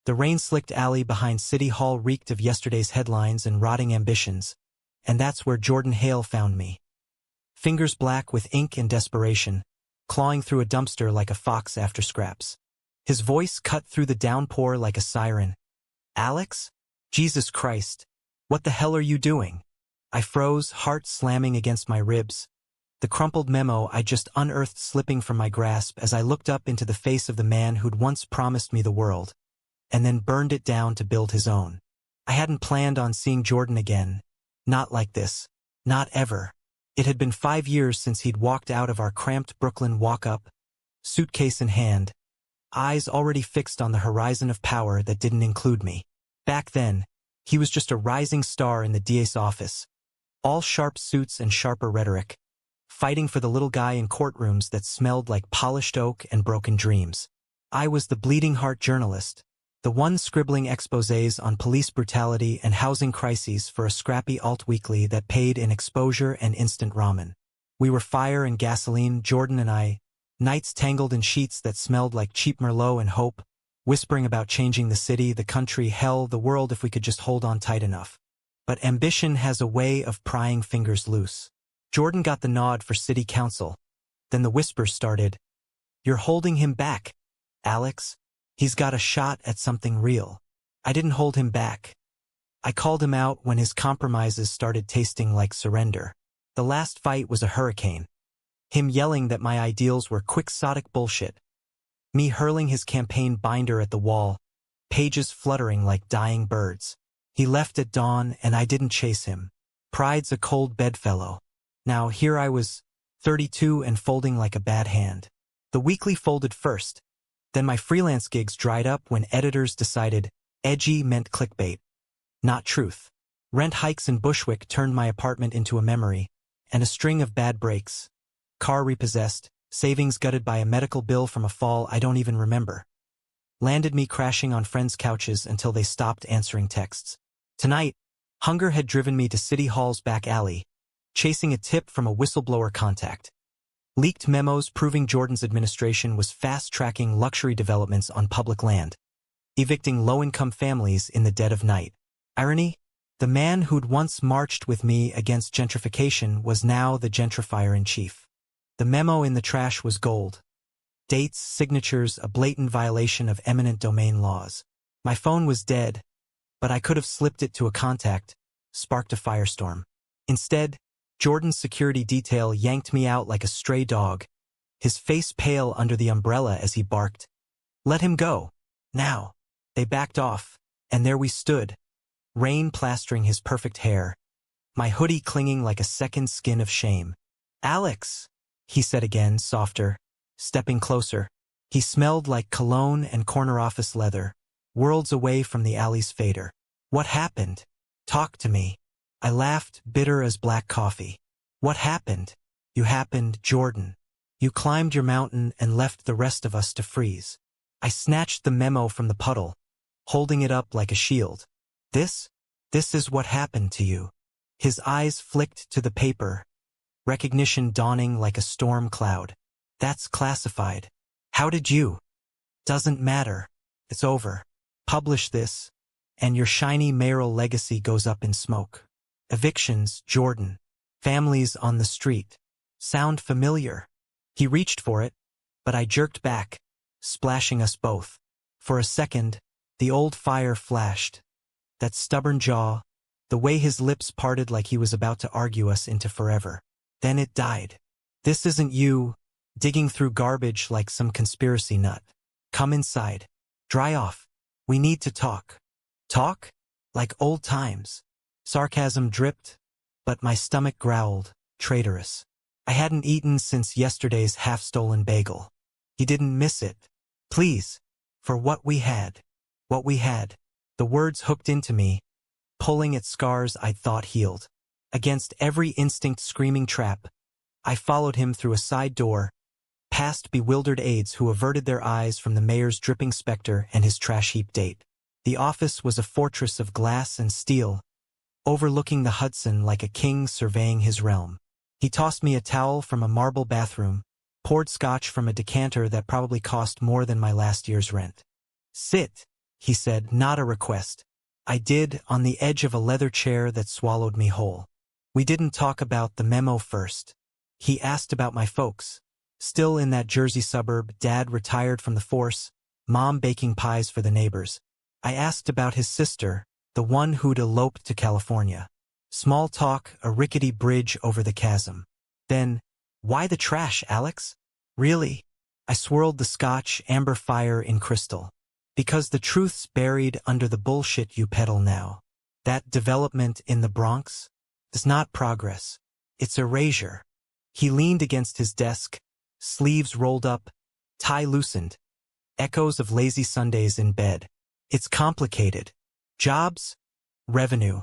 The rain-slicked alley behind City Hall reeked of yesterday's headlines and rotting ambitions, and that's where Jordan Hale found me. Fingers black with ink and desperation, clawing through a dumpster like a fox after scraps. His voice cut through the downpour like a siren. "Alex? Jesus Christ. What the hell are you doing?" I froze, heart slamming against my ribs, the crumpled memo I just unearthed slipping from my grasp as I looked up into the face of the man who'd once promised me the world, and then burned it down to build his own. I hadn't planned on seeing Jordan again. Not like this. Not ever. It had been 5 years since he'd walked out of our cramped Brooklyn walk-up, suitcase in hand, eyes already fixed on the horizon of power that didn't include me. Back then, he was just a rising star in the DA's office, all sharp suits and sharper rhetoric, fighting for the little guy in courtrooms that smelled like polished oak and broken dreams. I was the bleeding heart journalist, the one scribbling exposés on police brutality and housing crises for a scrappy alt weekly that paid in exposure and instant ramen. We were fire and gasoline, Jordan and I, nights tangled in sheets that smelled like cheap Merlot and hope, whispering about changing the city, the country, hell, the world if we could just hold on tight enough. But ambition has a way of prying fingers loose. Jordan got the nod for city council. Then the whispers started. "You're holding him back, Alex. He's got a shot at something real." I didn't hold him back. I called him out when his compromises started tasting like surrender. The last fight was a hurricane. Him yelling that my ideals were quixotic bullshit. Me hurling his campaign binder at the wall, pages fluttering like dying birds. He left at dawn and I didn't chase him. Pride's a cold bedfellow. Now here I was, 32 and folding like a bad hand. The weekly folded first. Then my freelance gigs dried up when editors decided edgy meant clickbait, not truth. Rent hikes in Bushwick turned my apartment into a memory, and a string of bad breaks. Car repossessed, savings gutted by a medical bill from a fall I don't even remember. Landed me crashing on friends' couches until they stopped answering texts. Tonight, hunger had driven me to City Hall's back alley, chasing a tip from a whistleblower contact. Leaked memos proving Jordan's administration was fast-tracking luxury developments on public land, evicting low-income families in the dead of night. Irony? The man who'd once marched with me against gentrification was now the gentrifier-in-chief. The memo in the trash was gold. Dates, signatures, a blatant violation of eminent domain laws. My phone was dead, but I could have slipped it to a contact, sparked a firestorm. Instead, Jordan's security detail yanked me out like a stray dog, his face pale under the umbrella as he barked, "Let him go, now." They backed off, and there we stood, rain plastering his perfect hair, my hoodie clinging like a second skin of shame. "Alex," he said again, softer, stepping closer. He smelled like cologne and corner office leather, worlds away from the alley's fader. "What happened? Talk to me." I laughed, bitter as black coffee. "What happened? You happened, Jordan. You climbed your mountain and left the rest of us to freeze." I snatched the memo from the puddle, holding it up like a shield. This is what happened to you." His eyes flicked to the paper, recognition dawning like a storm cloud. "That's classified. How did you?" "Doesn't matter. It's over. Publish this, and your shiny mayoral legacy goes up in smoke." Evictions, Jordan. Families on the street. Sound familiar? He reached for it, but I jerked back, splashing us both. For a second, the old fire flashed. That stubborn jaw, the way his lips parted like he was about to argue us into forever. Then it died. "This isn't you, digging through garbage like some conspiracy nut. Come inside. Dry off. We need to talk." Talk? Like old times. Sarcasm dripped, but my stomach growled, traitorous. I hadn't eaten since yesterday's half-stolen bagel. He didn't miss it. "Please, for what we had." What we had. The words hooked into me, pulling at scars I'd thought healed. Against every instinct screaming trap, I followed him through a side door, past bewildered aides who averted their eyes from the mayor's dripping specter and his trash heap date. The office was a fortress of glass and steel, overlooking the Hudson like a king surveying his realm. He tossed me a towel from a marble bathroom, poured scotch from a decanter that probably cost more than my last year's rent. "Sit," he said, not a request. I did, on the edge of a leather chair that swallowed me whole. We didn't talk about the memo first. He asked about my folks. Still in that Jersey suburb, Dad retired from the force, Mom baking pies for the neighbors. I asked about his sister, the one who'd eloped to California. Small talk, a rickety bridge over the chasm. Then, why the trash, Alex? Really? I swirled the scotch, amber fire in crystal. Because the truth's buried under the bullshit you peddle now. That development in the Bronx is not progress. It's erasure. He leaned against his desk, sleeves rolled up, tie loosened. Echoes of lazy Sundays in bed. It's complicated. Jobs, revenue,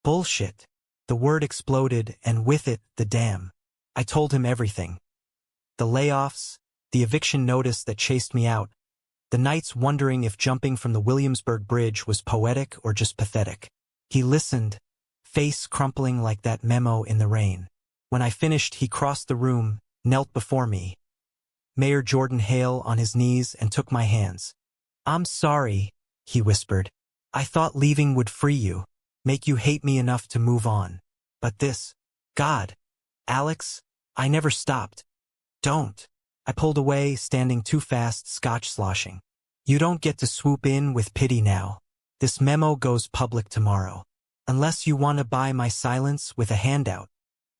bullshit. The word exploded, and with it, the dam. I told him everything. The layoffs, the eviction notice that chased me out, the nights wondering if jumping from the Williamsburg Bridge was poetic or just pathetic. He listened, face crumpling like that memo in the rain. When I finished, he crossed the room, knelt before me. Mayor Jordan Hale on his knees and took my hands. I'm sorry, he whispered. I thought leaving would free you, make you hate me enough to move on. But this, God, Alex, I never stopped. Don't. I pulled away, standing too fast, scotch sloshing. You don't get to swoop in with pity now. This memo goes public tomorrow. Unless you want to buy my silence with a handout.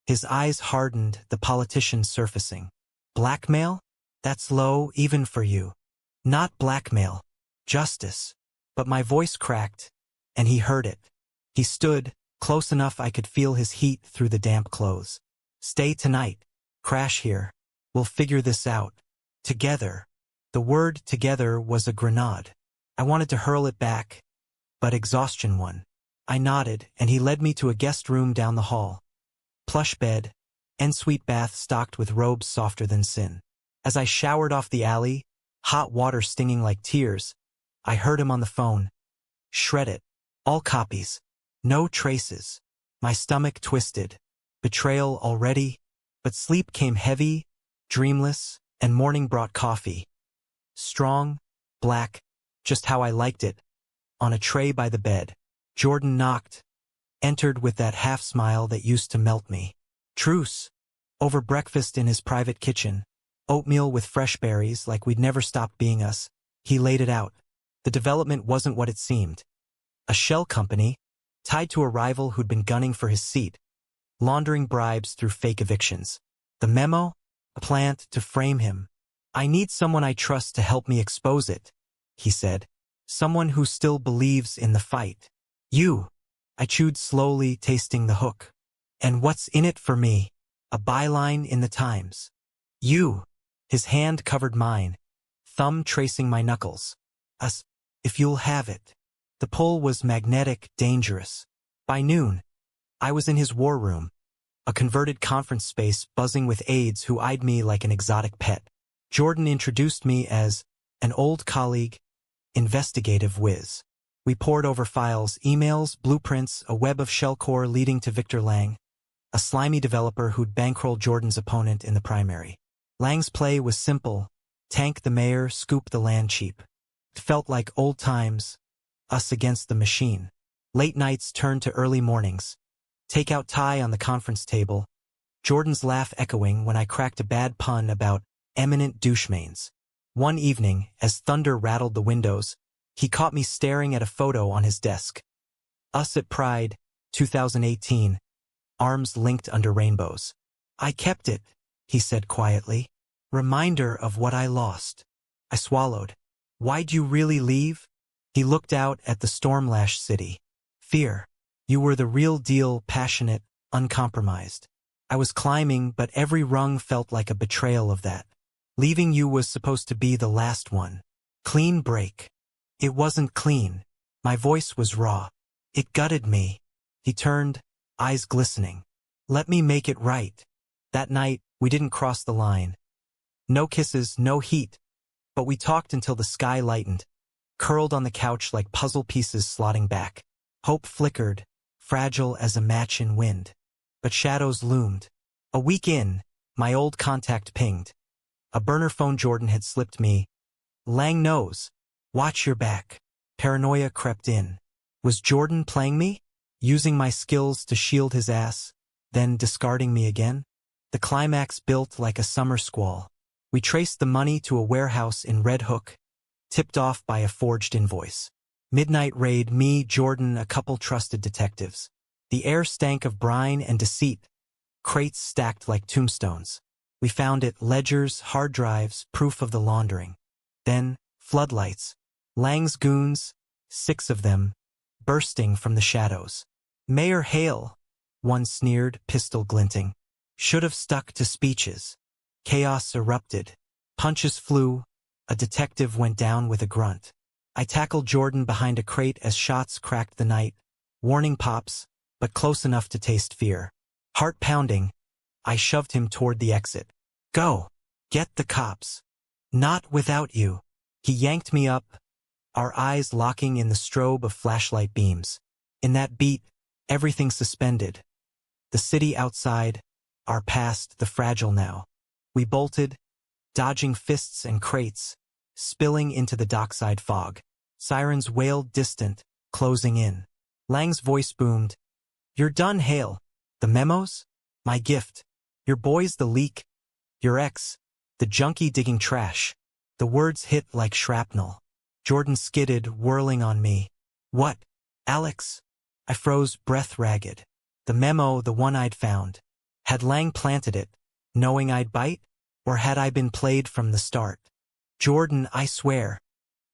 His eyes hardened, the politician surfacing. Blackmail? That's low, even for you. Not blackmail. Justice. But my voice cracked, and he heard it. He stood, close enough I could feel his heat through the damp clothes. Stay tonight. Crash here. We'll figure this out. Together. The word together was a grenade. I wanted to hurl it back, but exhaustion won. I nodded, and he led me to a guest room down the hall. Plush bed, ensuite bath stocked with robes softer than sin. As I showered off the alley, hot water stinging like tears, I heard him on the phone. Shred it. All copies. No traces. My stomach twisted. Betrayal already, but sleep came heavy, dreamless, and morning brought coffee. Strong, black, just how I liked it. On a tray by the bed. Jordan knocked, entered with that half-smile that used to melt me. Truce. Over breakfast in his private kitchen. Oatmeal with fresh berries like we'd never stopped being us. He laid it out. The development wasn't what it seemed. A shell company, tied to a rival who'd been gunning for his seat, laundering bribes through fake evictions. The memo? A plant to frame him. I need someone I trust to help me expose it, he said. Someone who still believes in the fight. You. I chewed slowly, tasting the hook. And what's in it for me? A byline in the Times. You. His hand covered mine, thumb tracing my knuckles. Us, if you'll have it. The pull was magnetic, dangerous. By noon, I was in his war room, a converted conference space buzzing with aides who eyed me like an exotic pet. Jordan introduced me as an old colleague, investigative whiz. We pored over files, emails, blueprints, a web of shell core leading to Victor Lang, a slimy developer who'd bankroll Jordan's opponent in the primary. Lang's play was simple. Tank the mayor, scoop the land cheap. It felt like old times, us against the machine. Late nights turned to early mornings. Takeout tie on the conference table. Jordan's laugh echoing when I cracked a bad pun about eminent douchemains. One evening, as thunder rattled the windows, he caught me staring at a photo on his desk. Us at Pride, 2018. Arms linked under rainbows. I kept it, he said quietly. Reminder of what I lost. I swallowed. Why'd you really leave? He looked out at the storm-lashed city. Fear. You were the real deal, passionate, uncompromised. I was climbing, but every rung felt like a betrayal of that. Leaving you was supposed to be the last one. Clean break. It wasn't clean. My voice was raw. It gutted me. He turned, eyes glistening. Let me make it right. That night, we didn't cross the line. No kisses, no heat. But we talked until the sky lightened, curled on the couch like puzzle pieces slotting back. Hope flickered, fragile as a match in wind. But shadows loomed. A week in, my old contact pinged. A burner phone Jordan had slipped me. Lang knows. Watch your back. Paranoia crept in. Was Jordan playing me? Using my skills to shield his ass, then discarding me again? The climax built like a summer squall. We traced the money to a warehouse in Red Hook, tipped off by a forged invoice. Midnight raid, me, Jordan, a couple trusted detectives. The air stank of brine and deceit, crates stacked like tombstones. We found it, ledgers, hard drives, proof of the laundering. Then, floodlights. Lang's goons, 6 of them, bursting from the shadows. Mayor Hale, one sneered, pistol glinting. Should have stuck to speeches. Chaos erupted. Punches flew. A detective went down with a grunt. I tackled Jordan behind a crate as shots cracked the night. Warning pops, but close enough to taste fear. Heart pounding, I shoved him toward the exit. Go! Get the cops. Not without you. He yanked me up, our eyes locking in the strobe of flashlight beams. In that beat, everything suspended. The city outside, our past, the fragile now. We bolted, dodging fists and crates, spilling into the dockside fog. Sirens wailed distant, closing in. Lang's voice boomed. You're done, Hale. The memos? My gift. Your boy's the leak. Your ex, the junkie digging trash. The words hit like shrapnel. Jordan skidded, whirling on me. What? Alex? I froze, breath ragged. The memo, the one I'd found. Had Lang planted it, knowing I'd bite? Or had I been played from the start? Jordan, I swear.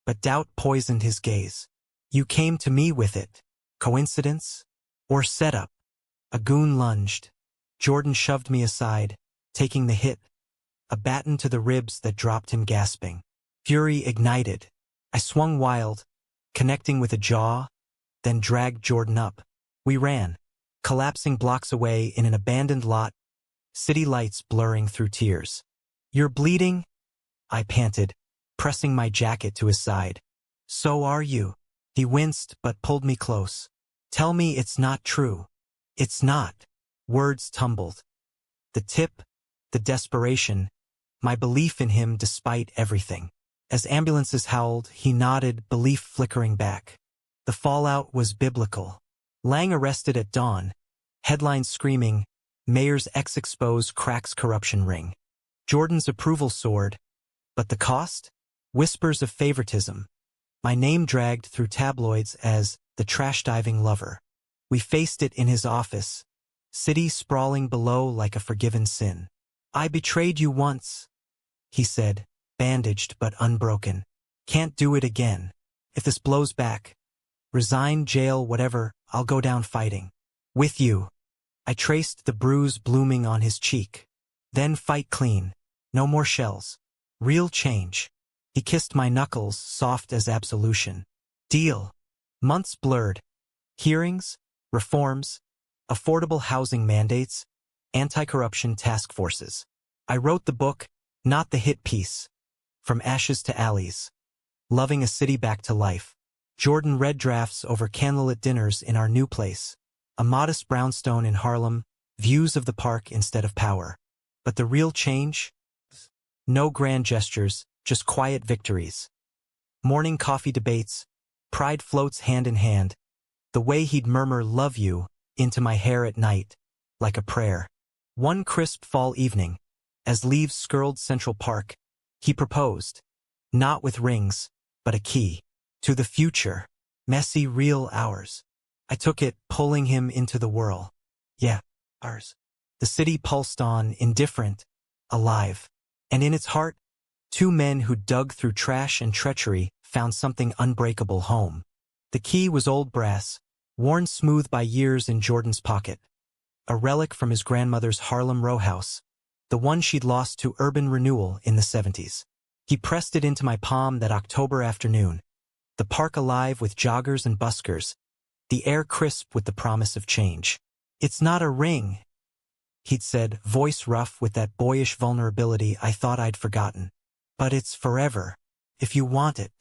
But doubt poisoned his gaze. You came to me with it. Coincidence? Or setup? A goon lunged. Jordan shoved me aside, taking the hit. A baton to the ribs that dropped him gasping. Fury ignited. I swung wild, connecting with a jaw, then dragged Jordan up. We ran, collapsing blocks away in an abandoned lot, city lights blurring through tears. You're bleeding? I panted, pressing my jacket to his side. So are you. He winced but pulled me close. Tell me it's not true. It's not. Words tumbled. The tip, the desperation, my belief in him despite everything. As ambulances howled, he nodded, belief flickering back. The fallout was biblical. Lang arrested at dawn. Headlines screaming, Mayor's ex-exposed cracks corruption ring. Jordan's approval soared. But the cost? Whispers of favoritism. My name dragged through tabloids as the trash-diving lover. We faced it in his office. City sprawling below like a forgiven sin. I betrayed you once, he said, bandaged but unbroken. Can't do it again. If this blows back, resign, jail, whatever, I'll go down fighting. With you. I traced the bruise blooming on his cheek. Then fight clean. No more shells. Real change. He kissed my knuckles, soft as absolution. Deal. Months blurred. Hearings, reforms, affordable housing mandates, anti-corruption task forces. I wrote the book, not the hit piece. From ashes to alleys. Loving a city back to life. Jordan read drafts over candlelit dinners in our new place. A modest brownstone in Harlem, views of the park instead of power. But the real change? No grand gestures, just quiet victories. Morning coffee debates, pride floats hand in hand. The way he'd murmur love you into my hair at night, like a prayer. One crisp fall evening, as leaves skirled Central Park, he proposed, not with rings, but a key. To the future, messy, real ours. I took it, pulling him into the whirl. Yeah, ours. The city pulsed on, indifferent, alive. And in its heart, 2 men who dug through trash and treachery found something unbreakable home. The key was old brass, worn smooth by years in Jordan's pocket. A relic from his grandmother's Harlem row house, the one she'd lost to urban renewal in the 70s. He pressed it into my palm that October afternoon, the park alive with joggers and buskers, the air crisp with the promise of change. It's not a ring, he'd said, voice rough with that boyish vulnerability I thought I'd forgotten. But it's forever, if you want it.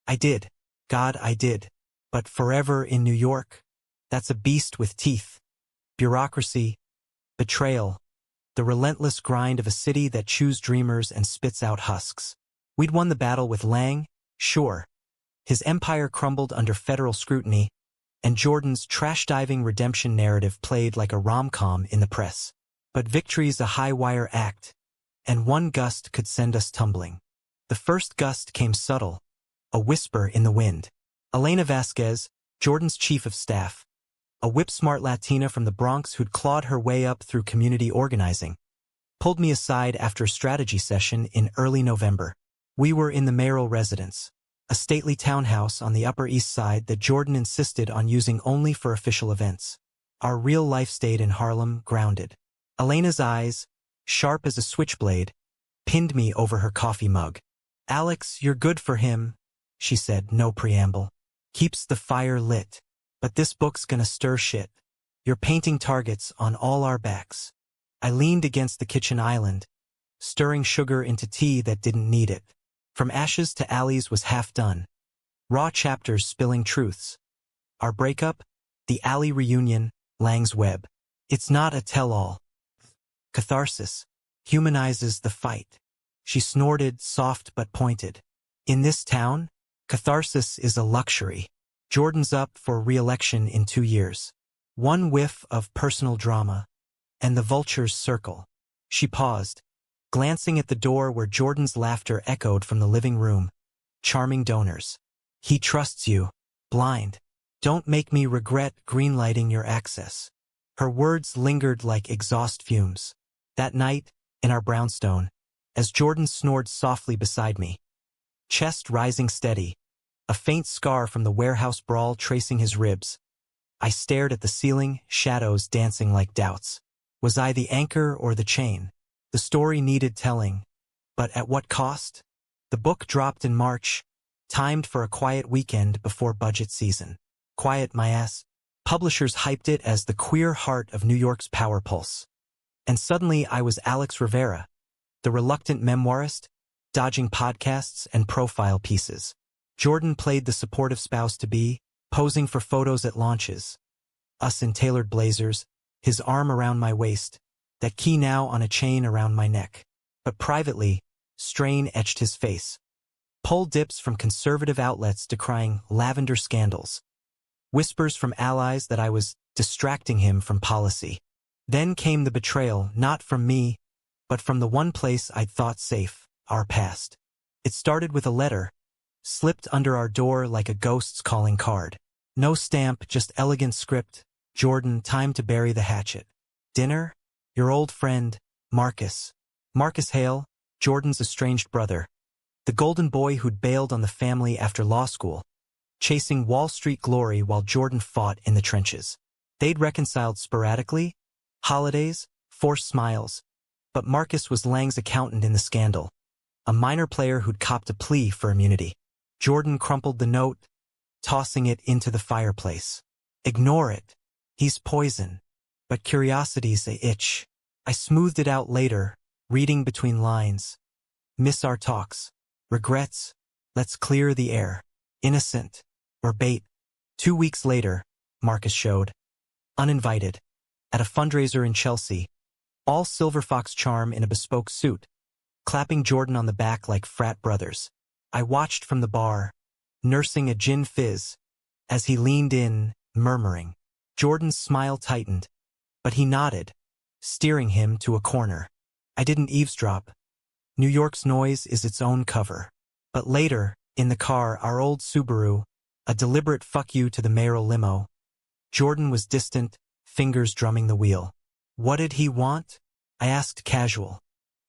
I did. God, I did. But forever in New York? That's a beast with teeth. Bureaucracy, betrayal, the relentless grind of a city that chews dreamers and spits out husks. We'd won the battle with Lang, sure, His empire crumbled under federal scrutiny, and Jordan's trash-diving redemption narrative played like a rom-com in the press. But victory's a high-wire act, and one gust could send us tumbling. The first gust came subtle, a whisper in the wind. Elena Vasquez, Jordan's chief of staff, a whip-smart Latina from the Bronx who'd clawed her way up through community organizing, pulled me aside after a strategy session in early November. We were in the mayoral residence, a stately townhouse on the Upper East Side that Jordan insisted on using only for official events. Our real life stayed in Harlem, grounded. Elena's eyes, sharp as a switchblade, pinned me over her coffee mug. "Alex, you're good for him," she said, no preamble. "Keeps the fire lit. But this book's gonna stir shit. You're painting targets on all our backs." I leaned against the kitchen island, stirring sugar into tea that didn't need it. From Ashes to Alleys was half done. Raw chapters spilling truths. Our breakup, the Alley reunion, Lang's web. It's not a tell-all. Catharsis humanizes the fight. She snorted, soft but pointed. In this town, catharsis is a luxury. Jordan's up for re-election in 2 years. One whiff of personal drama, and the vultures circle. She paused, glancing at the door where Jordan's laughter echoed from the living room. Charming donors. "He trusts you. Blind. Don't make me regret greenlighting your access." Her words lingered like exhaust fumes. That night, in our brownstone, as Jordan snored softly beside me, chest rising steady, a faint scar from the warehouse brawl tracing his ribs, I stared at the ceiling, shadows dancing like doubts. Was I the anchor or the chain? The story needed telling, but at what cost? The book dropped in March, timed for a quiet weekend before budget season. Quiet, my ass. Publishers hyped it as the queer heart of New York's power pulse. And suddenly I was Alex Rivera, the reluctant memoirist, dodging podcasts and profile pieces. Jordan played the supportive spouse-to-be, posing for photos at launches. Us in tailored blazers, his arm around my waist, that key now on a chain around my neck. But privately, strain etched his face. Poll dips from conservative outlets decrying lavender scandals. Whispers from allies that I was distracting him from policy. Then came the betrayal, not from me, but from the one place I'd thought safe, our past. It started with a letter, slipped under our door like a ghost's calling card. No stamp, just elegant script. "Jordan, time to bury the hatchet. Dinner? Your old friend, Marcus." Marcus Hale, Jordan's estranged brother. The golden boy who'd bailed on the family after law school, chasing Wall Street glory while Jordan fought in the trenches. They'd reconciled sporadically, holidays, forced smiles, but Marcus was Lang's accountant in the scandal, a minor player who'd copped a plea for immunity. Jordan crumpled the note, tossing it into the fireplace. "Ignore it. He's poison." But curiosity's a itch. I smoothed it out later, reading between lines. "Miss our talks. Regrets. Let's clear the air. Innocent. Or bait." 2 weeks later, Marcus showed. Uninvited. At a fundraiser in Chelsea. All silver fox charm in a bespoke suit, clapping Jordan on the back like frat brothers. I watched from the bar, nursing a gin fizz, as he leaned in, murmuring. Jordan's smile tightened, but he nodded, steering him to a corner. I didn't eavesdrop. New York's noise is its own cover. But later, in the car, our old Subaru, a deliberate fuck you to the mayoral limo. Jordan was distant, fingers drumming the wheel. "What did he want?" I asked casual.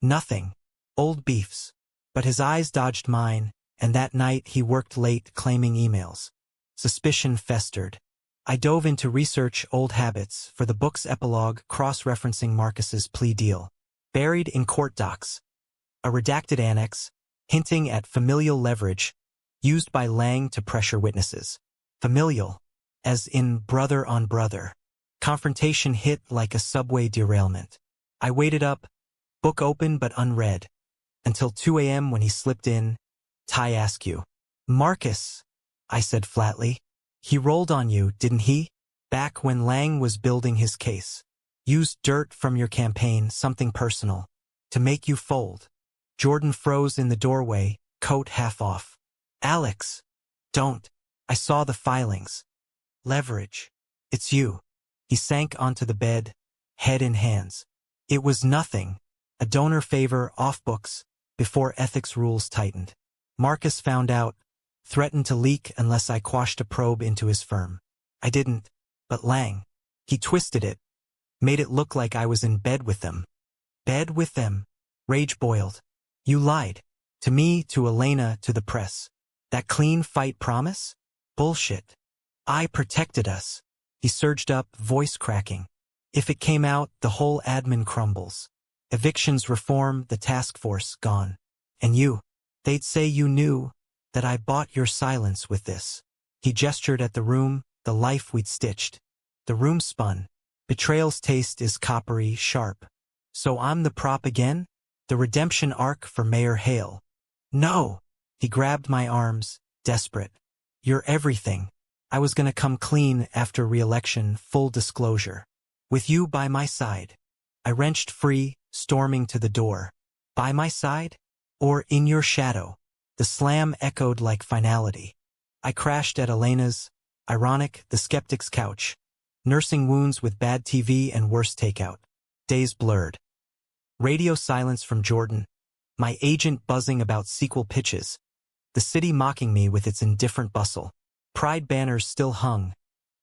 "Nothing. Old beefs." But his eyes dodged mine, and that night he worked late claiming emails. Suspicion festered. I dove into research old habits for the book's epilogue cross-referencing Marcus's plea deal. Buried in court docs. A redacted annex, hinting at familial leverage, used by Lang to pressure witnesses. Familial, as in brother on brother. Confrontation hit like a subway derailment. I waited up, book open but unread, until 2 a.m. when he slipped in. "Ty Askew." "Marcus," I said flatly. "He rolled on you, didn't he? Back when Lang was building his case. Used dirt from your campaign, something personal, to make you fold." Jordan froze in the doorway, coat half off. "Alex." Don't. I saw the filings. Leverage. It's you. He sank onto the bed, head in hands. It was nothing. A donor favor off books, before ethics rules tightened. Marcus found out, threatened to leak unless I quashed a probe into his firm. I didn't, but Lang. He twisted it, made it look like I was in bed with them. Bed with them? Rage boiled. You lied. To me, to Elena, to the press. That clean fight promise? Bullshit. I protected us. He surged up, voice cracking. If it came out, the whole admin crumbles. Evictions reform, the task force, gone. And you. They'd say you knew that I bought your silence with this. He gestured at the room, the life we'd stitched. The room spun. Betrayal's taste is coppery, sharp. So I'm the prop again? The redemption arc for Mayor Hale. No! He grabbed my arms, desperate. You're everything. I was gonna come clean after re-election, full disclosure. With you by my side. I wrenched free, storming to the door. By my side? Or in your shadow? The slam echoed like finality. I crashed at Elena's, ironic, the skeptic's couch. Nursing wounds with bad TV and worse takeout. Days blurred. Radio silence from Jordan. My agent buzzing about sequel pitches. The city mocking me with its indifferent bustle. Pride banners still hung.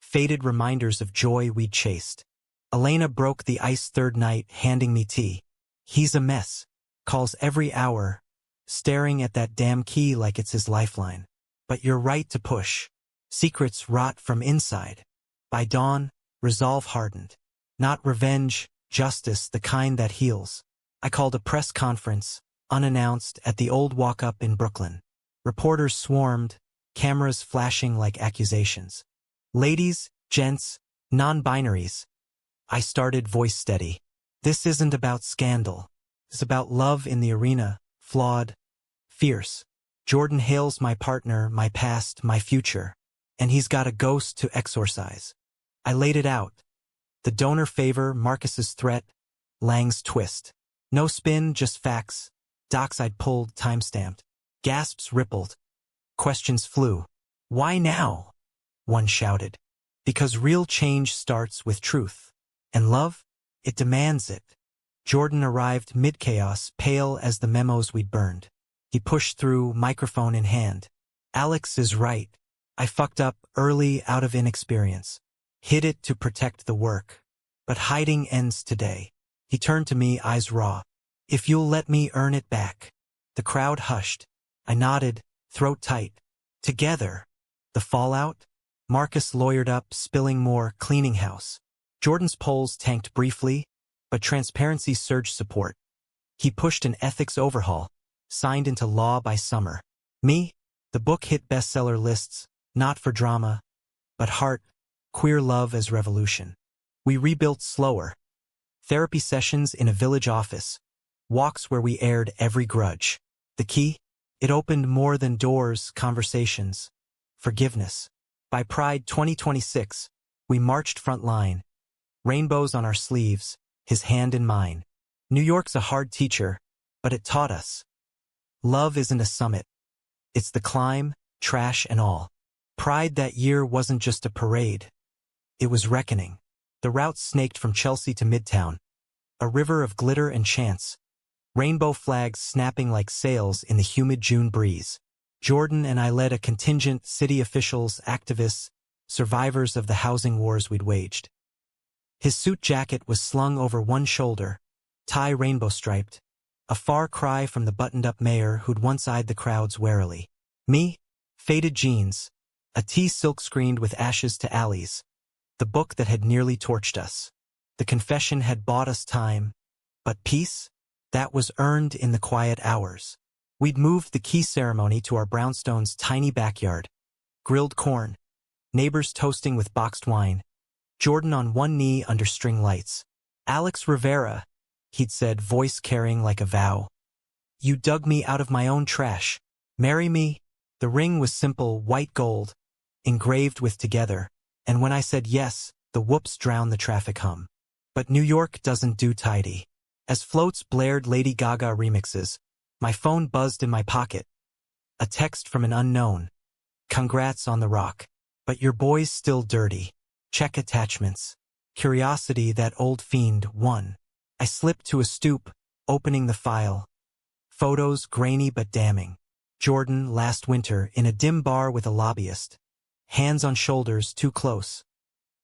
Faded reminders of joy we'd chased. Elena broke the ice third night, handing me tea. He's a mess. Calls every hour. Staring at that damn key like it's his lifeline. But you're right to push. Secrets rot from inside. By dawn, resolve hardened. Not revenge, justice, the kind that heals. I called a press conference, unannounced, at the old walk-up in Brooklyn. Reporters swarmed, cameras flashing like accusations. Ladies, gents, non-binaries. I started, voice steady. This isn't about scandal. It's about love in the arena, flawed, fierce. Jordan Hale's my partner, my past, my future. And he's got a ghost to exorcise. I laid it out. The donor favor, Marcus's threat, Lang's twist. No spin, just facts. Docs I'd pulled, time-stamped. Gasps rippled. Questions flew. Why now? One shouted. Because real change starts with truth. And love? It demands it. Jordan arrived mid-chaos, pale as the memos we'd burned. He pushed through, microphone in hand. Alex is right. I fucked up early out of inexperience. Hid it to protect the work. But hiding ends today. He turned to me, eyes raw. If you'll let me earn it back. The crowd hushed. I nodded, throat tight. Together. The fallout? Marcus lawyered up, spilling more, cleaning house. Jordan's polls tanked briefly, but transparency surged support. He pushed an ethics overhaul, signed into law by summer. Me? The book hit bestseller lists, not for drama, but heart, queer love as revolution. We rebuilt slower. Therapy sessions in a village office. Walks where we aired every grudge. The key? It opened more than doors, conversations. Forgiveness. By Pride 2026, we marched front line. Rainbows on our sleeves, his hand in mine. New York's a hard teacher, but it taught us. Love isn't a summit. It's the climb, trash and all. Pride that year wasn't just a parade. It was reckoning. The route snaked from Chelsea to Midtown. A river of glitter and chance. Rainbow flags snapping like sails in the humid June breeze. Jordan and I led a contingent, city officials, activists, survivors of the housing wars we'd waged. His suit jacket was slung over one shoulder, tie rainbow-striped, a far cry from the buttoned-up mayor who'd once eyed the crowds warily. Me? Faded jeans, a tee silk-screened with ashes to alleys, the book that had nearly torched us. The confession had bought us time, but peace? That was earned in the quiet hours. We'd moved the key ceremony to our brownstone's tiny backyard. Grilled corn, neighbors toasting with boxed wine, Jordan on one knee under string lights. Alex Rivera, he'd said, voice carrying like a vow. You dug me out of my own trash. Marry me? The ring was simple, white gold, engraved with together, and when I said yes, the whoops drowned the traffic hum. But New York doesn't do tidy. As floats blared Lady Gaga remixes, my phone buzzed in my pocket. A text from an unknown. Congrats on the rock. But your boy's still dirty. Check attachments. Curiosity, that old fiend, 1. I slipped to a stoop, opening the file. Photos, grainy but damning. Jordan, last winter, in a dim bar with a lobbyist. Hands on shoulders, too close.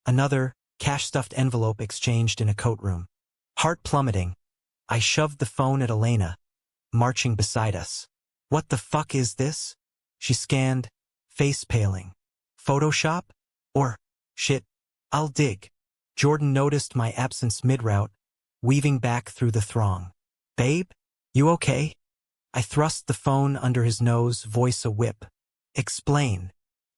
Another, cash-stuffed envelope exchanged in a coat room. Heart plummeting. I shoved the phone at Elena, marching beside us. What the fuck is this? She scanned, face paling. Photoshop? Or, shit, I'll dig. Jordan noticed my absence mid-route, weaving back through the throng. Babe? You okay? I thrust the phone under his nose, voice a whip. Explain.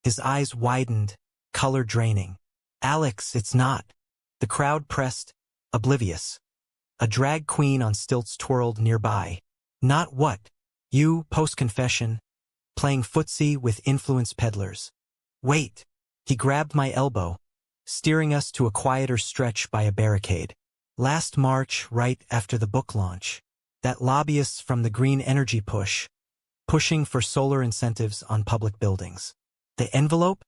His eyes widened, color draining. Alex, it's not. The crowd pressed, oblivious. A drag queen on stilts twirled nearby. Not what? You, post-confession, playing footsie with influence peddlers. Wait. He grabbed my elbow, steering us to a quieter stretch by a barricade. Last March, right after the book launch. That lobbyists from the green energy pushing for solar incentives on public buildings. The envelope?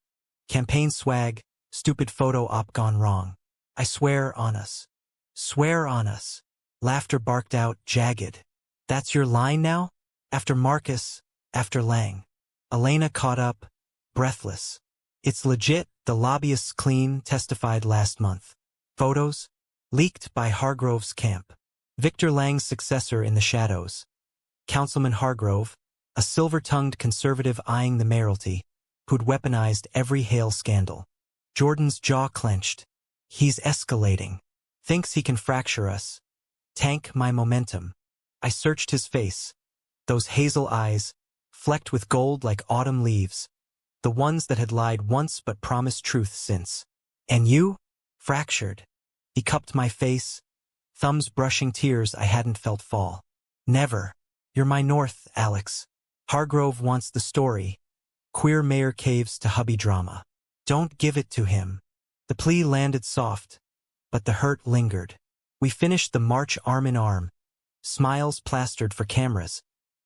Campaign swag, stupid photo op gone wrong. I swear on us. Swear on us. Laughter barked out, jagged. That's your line now? After Marcus, after Lang. Elena caught up, breathless. It's legit, the lobbyists clean, testified last month. Photos? Leaked by Hargrove's camp. Victor Lang's successor in the shadows. Councilman Hargrove, a silver-tongued conservative eyeing the mayoralty, who'd weaponized every Hale scandal. Jordan's jaw clenched. He's escalating. Thinks he can fracture us. Tank my momentum. I searched his face. Those hazel eyes, flecked with gold like autumn leaves. The ones that had lied once but promised truth since. And you? Fractured. He cupped my face, thumbs brushing tears I hadn't felt fall. Never. You're my north, Alex. Hargrove wants the story. Queer mayor caves to hubby drama. Don't give it to him. The plea landed soft, but the hurt lingered. We finished the march arm in arm, smiles plastered for cameras,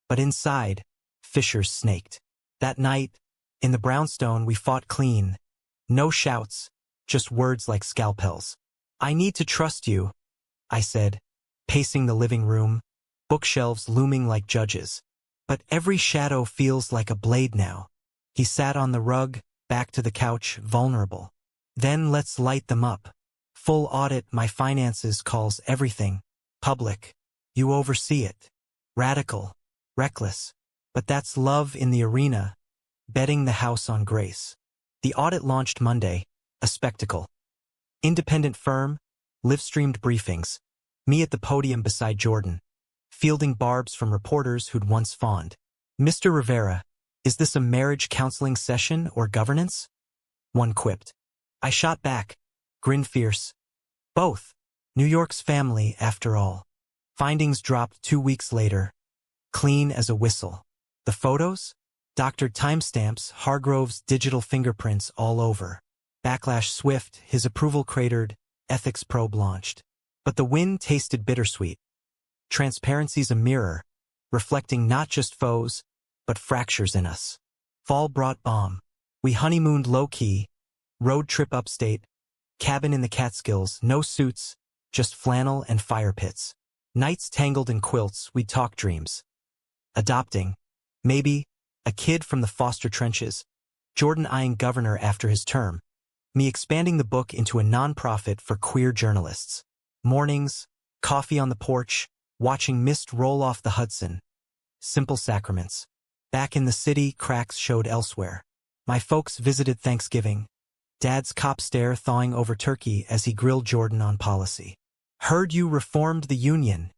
but inside, fissures snaked. That night, in the brownstone, we fought clean. No shouts, just words like scalpels. I need to trust you, I said, pacing the living room, bookshelves looming like judges. But every shadow feels like a blade now. He sat on the rug, back to the couch, vulnerable. Then let's light them up. Full audit, my finances calls everything. Public. You oversee it. Radical. Reckless. But that's love in the arena, betting the house on grace. The audit launched Monday, a spectacle. Independent firm, live-streamed briefings. Me at the podium beside Jordan, fielding barbs from reporters who'd once fawned. Mr. Rivera, is this a marriage counseling session or governance? One quipped. I shot back, grin fierce. Both. New York's family, after all. Findings dropped 2 weeks later. Clean as a whistle. The photos? Doctored timestamps, Hargrove's digital fingerprints all over. Backlash swift, his approval cratered, ethics probe launched. But the win tasted bittersweet. Transparency's a mirror, reflecting not just foes, but fractures in us. Fall brought balm. We honeymooned low-key, road trip upstate, cabin in the Catskills, no suits, just flannel and fire pits. Nights tangled in quilts, we'd talk dreams. Adopting, maybe, a kid from the foster trenches, Jordan eyeing governor after his term, me expanding the book into a nonprofit for queer journalists. Mornings, coffee on the porch, watching mist roll off the Hudson. Simple sacraments. Back in the city, cracks showed elsewhere. My folks visited Thanksgiving. Dad's cop stare thawing over turkey as he grilled Jordan on policy. Heard you reformed the union,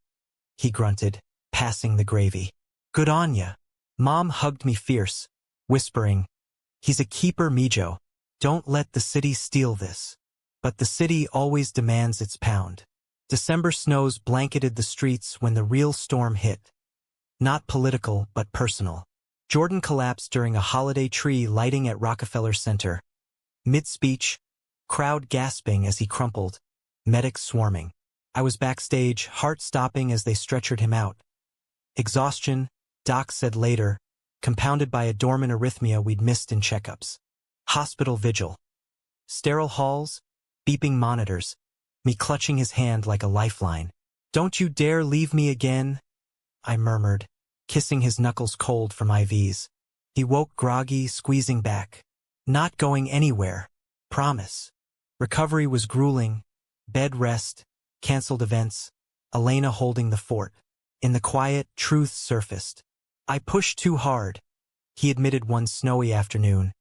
he grunted, passing the gravy. Good on ya. Mom hugged me fierce, whispering, he's a keeper, Mijo. Don't let the city steal this. But the city always demands its pound. December snows blanketed the streets when the real storm hit. Not political, but personal. Jordan collapsed during a holiday tree lighting at Rockefeller Center. Mid-speech, crowd gasping as he crumpled, medics swarming. I was backstage, heart stopping as they stretchered him out. Exhaustion, Doc said later, compounded by a dormant arrhythmia we'd missed in checkups. Hospital vigil. Sterile halls, beeping monitors, me clutching his hand like a lifeline. "Don't you dare leave me again," I murmured, kissing his knuckles cold from IVs. He woke groggy, squeezing back. "Not going anywhere. Promise." Recovery was grueling. Bed rest, cancelled events, Elena holding the fort. In the quiet, truth surfaced. "I pushed too hard," he admitted one snowy afternoon.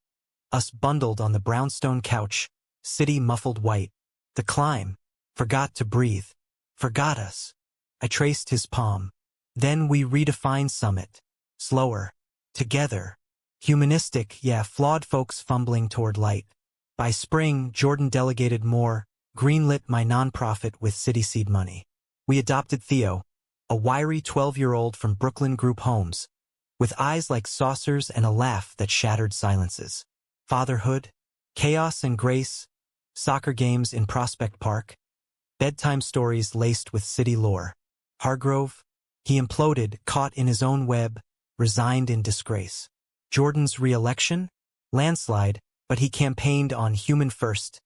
Us bundled on the brownstone couch, city muffled white. The climb. Forgot to breathe. Forgot us. I traced his palm. Then we redefined summit. Slower. Together. Humanistic, yeah, flawed folks fumbling toward light. By spring, Jordan delegated more, greenlit my nonprofit with city seed money. We adopted Theo, a wiry 12-year-old from Brooklyn Group Homes, with eyes like saucers and a laugh that shattered silences. Fatherhood, chaos and grace, soccer games in Prospect Park, bedtime stories laced with city lore. Hargrove, he imploded, caught in his own web, resigned in disgrace. Jordan's re-election? Landslide, but he campaigned on human first.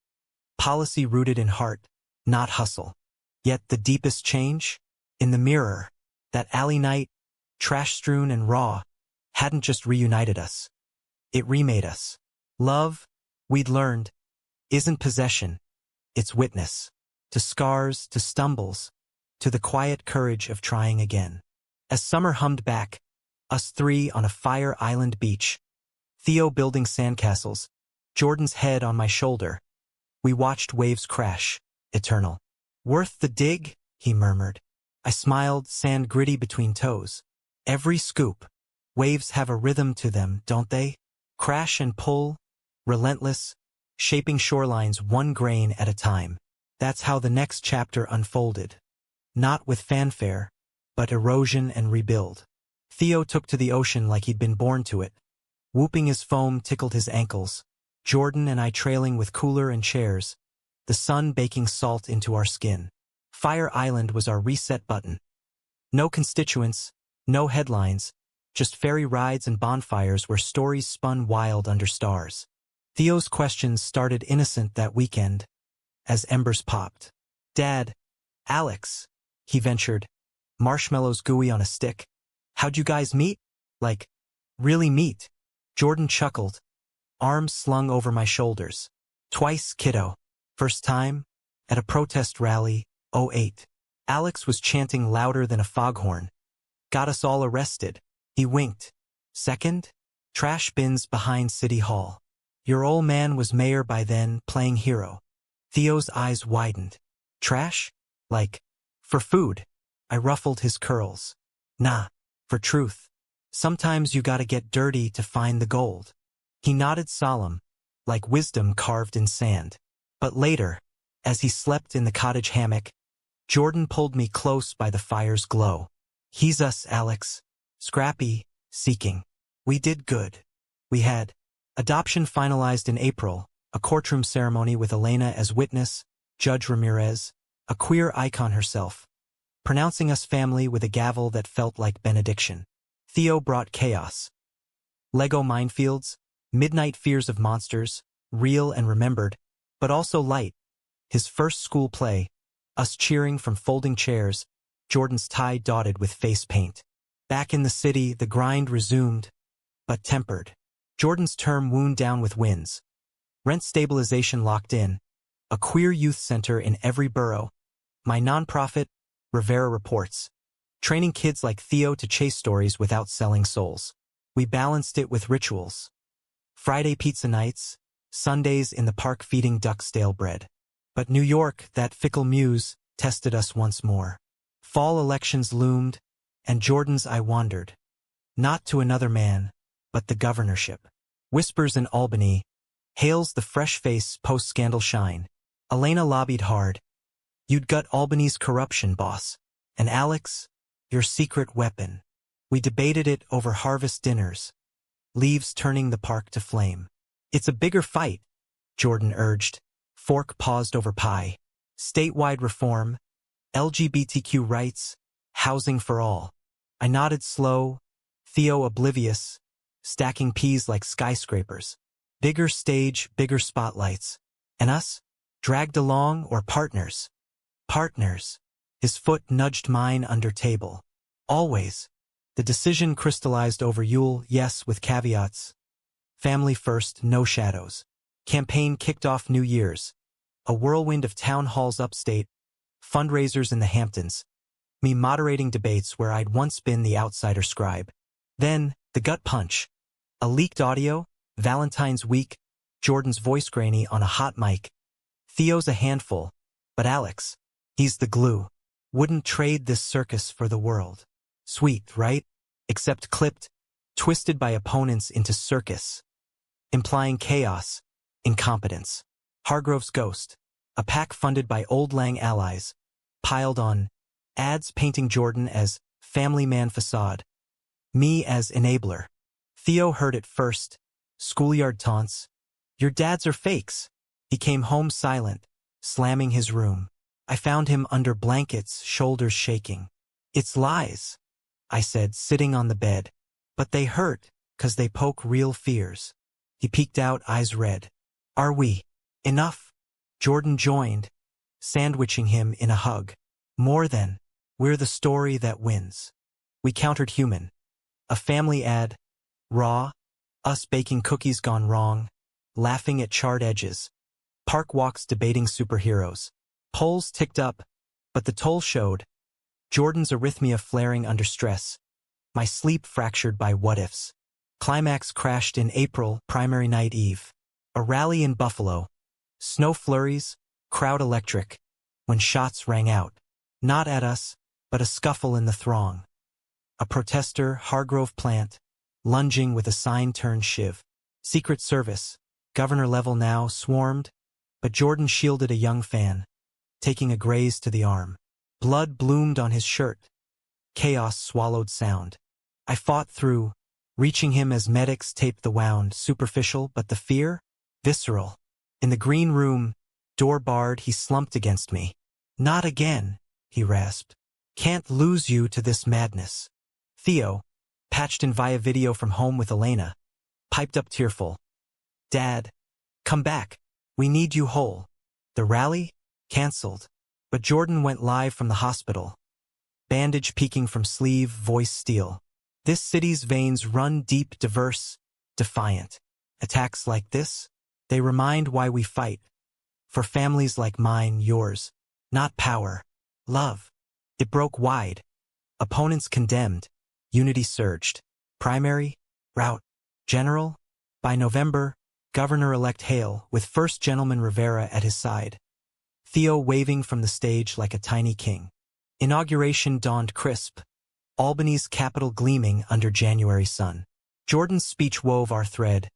Policy rooted in heart, not hustle. Yet the deepest change? In the mirror, that alley night, trash-strewn and raw, hadn't just reunited us. It remade us. Love, we'd learned, isn't possession, it's witness. To scars, to stumbles, to the quiet courage of trying again. As summer hummed back, us three on a Fire Island beach, Theo building sandcastles, Jordan's head on my shoulder, we watched waves crash, eternal. "Worth the dig?" he murmured. I smiled, sand gritty between toes. Every scoop. Waves have a rhythm to them, don't they? Crash and pull, relentless, shaping shorelines one grain at a time. That's how the next chapter unfolded. Not with fanfare, but erosion and rebuild. Theo took to the ocean like he'd been born to it. Whooping as foam tickled his ankles. Jordan and I trailing with cooler and chairs, the sun baking salt into our skin. Fire Island was our reset button. No constituents, no headlines, just ferry rides and bonfires where stories spun wild under stars. Theo's questions started innocent that weekend, as embers popped. "Dad, Alex," he ventured, marshmallows gooey on a stick. "How'd you guys meet? Like, really meet?" Jordan chuckled, arms slung over my shoulders. "Twice, kiddo. First time, at a protest rally, '08. Alex was chanting louder than a foghorn. Got us all arrested." He winked. "Second, trash bins behind City Hall. Your old man was mayor by then, playing hero." Theo's eyes widened. "Trash? Like, for food?" I ruffled his curls. "Nah, for truth. Sometimes you gotta get dirty to find the gold." He nodded solemn, like wisdom carved in sand. But later, as he slept in the cottage hammock, Jordan pulled me close by the fire's glow. "He's us, Alex. Scrappy, seeking. We did good. We had adoption finalized in April, a courtroom ceremony with Elena as witness, Judge Ramirez, a queer icon herself, pronouncing us family with a gavel that felt like benediction. Theo brought chaos. Lego minefields, midnight fears of monsters, real and remembered, but also light. His first school play, us cheering from folding chairs, Jordan's tie dotted with face paint. Back in the city, the grind resumed, but tempered. Jordan's term wound down with wins. Rent stabilization locked in, a queer youth center in every borough. My nonprofit, Rivera Reports, training kids like Theo to chase stories without selling souls. We balanced it with rituals. Friday pizza nights, Sundays in the park feeding ducks stale bread. But New York, that fickle muse, tested us once more. Fall elections loomed, and Jordan's eye wandered. Not to another man, but the governorship. Whispers in Albany, hails the fresh face post-scandal shine. Elena lobbied hard. "You'd gut Albany's corruption, boss. And Alex, your secret weapon." We debated it over harvest dinners, leaves turning the park to flame. "It's a bigger fight," Jordan urged. Fork paused over pie. "Statewide reform, LGBTQ rights, housing for all." I nodded slow, Theo oblivious, stacking peas like skyscrapers. Bigger stage, bigger spotlights. And us? Dragged along or partners? Partners. His foot nudged mine under table. Always. The decision crystallized over Yule, yes, with caveats. Family first, no shadows. Campaign kicked off New Year's. A whirlwind of town halls upstate, fundraisers in the Hamptons, me moderating debates where I'd once been the outsider scribe. Then, the gut punch. A leaked audio, Valentine's week, Jordan's voice grainy on a hot mic. Theo's a handful, but Alex, he's the glue. Wouldn't trade this circus for the world. Sweet, right? Except clipped, twisted by opponents into circus. Implying chaos, incompetence. Hargrove's Ghost, a pack funded by Old Lang allies, piled on ads painting Jordan as family man facade, me as enabler. Theo heard it first, schoolyard taunts. Your dads are fakes. He came home silent, slamming his room. I found him under blankets, shoulders shaking. It's lies, I said, sitting on the bed. But they hurt, 'cause they poke real fears. He peeked out, eyes red. Are we? Enough? Jordan joined, sandwiching him in a hug. More than. We're the story that wins. We countered human. A family ad. Raw. Us baking cookies gone wrong. Laughing at charred edges. Park walks debating superheroes. Polls ticked up, but the toll showed. Jordan's arrhythmia flaring under stress. My sleep fractured by what-ifs. Climax crashed in April, primary night eve. A rally in Buffalo. Snow flurries, crowd electric. When shots rang out. Not at us, but a scuffle in the throng. A protester, Hargrove plant, lunging with a sign turned shiv. Secret Service, governor level now, swarmed, but Jordan shielded a young fan, taking a graze to the arm. Blood bloomed on his shirt. Chaos swallowed sound. I fought through, reaching him as medics taped the wound, superficial, but the fear? Visceral. In the green room, door barred, he slumped against me. Not again, he rasped. Can't lose you to this madness. Theo, patched in via video from home with Elena, piped up tearful. Dad, come back. We need you whole. The rally? Cancelled. But Jordan went live from the hospital. Bandage peeking from sleeve, voice steel. This city's veins run deep, diverse, defiant. Attacks like this? They remind why we fight. For families like mine, yours. Not power. Love. It broke wide. Opponents condemned. Unity surged. Primary? Route? General? By November, Governor-elect Hale, with First Gentleman Rivera at his side. Theo waving from the stage like a tiny king. Inauguration dawned crisp. Albany's capital gleaming under January sun. Jordan's speech wove our thread.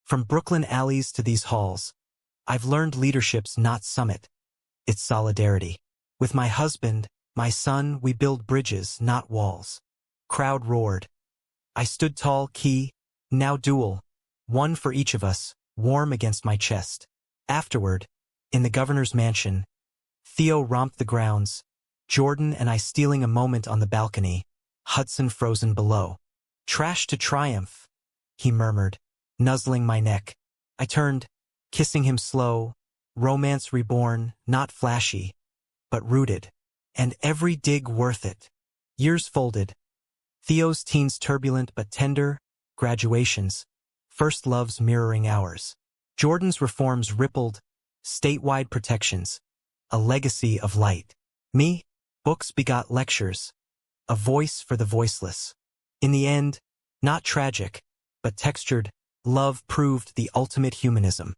From Brooklyn alleys to these halls, I've learned leadership's not summit. It's solidarity. With my husband, my son, we build bridges, not walls. Crowd roared. I stood tall, key, now dual. One for each of us, warm against my chest. Afterward, in the governor's mansion, Theo romped the grounds, Jordan and I stealing a moment on the balcony, Hudson frozen below. Trash to triumph, he murmured, nuzzling my neck. I turned, kissing him slow, romance reborn, not flashy, but rooted. And every dig worth it. Years folded. Theo's teens turbulent but tender, graduations, first loves mirroring ours. Jordan's reforms rippled, statewide protections, a legacy of light. Me, books begot lectures, a voice for the voiceless. In the end, not tragic, but textured, love proved the ultimate humanism.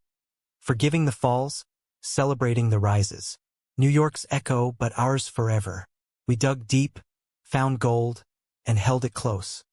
Forgiving the falls, celebrating the rises. New York's echo, but ours forever. We dug deep, found gold, and held it close.